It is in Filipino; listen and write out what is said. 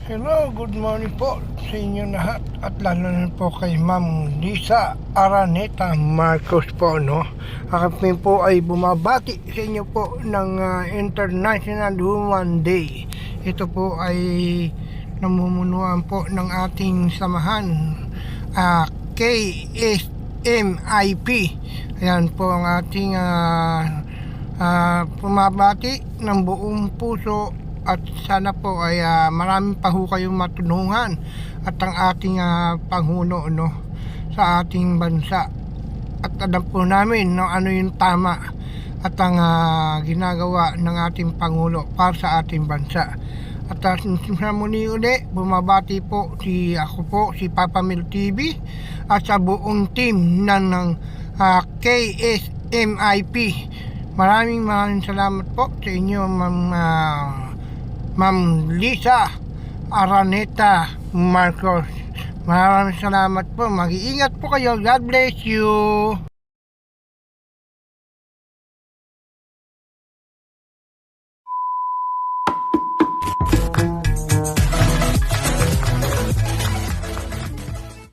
Hello, good morning po sa inyo lahat at lalo na po kay Ma'am Lisa Araneta Marcos po, no? Kami po ay bumabati sa inyo po ng International Women's Day. Ito po ay namumunuan po ng ating samahan, KSMIP. Ayan po ang ating bumabati ng buong puso. At sana po ay marami pa ho kayong matulungan at ang ating Pangulo, no, sa ating bansa. At alam po namin, no, ano yung tama at ang ginagawa ng ating Pangulo para sa ating bansa. At sa muli uli, bumabati po si Papa Mel TV at sa buong team ng KSMIP. Maraming salamat po sa inyo, Ma'am Lisa Araneta Marcos. Maraming salamat po. Mag-iingat po kayo. God bless you.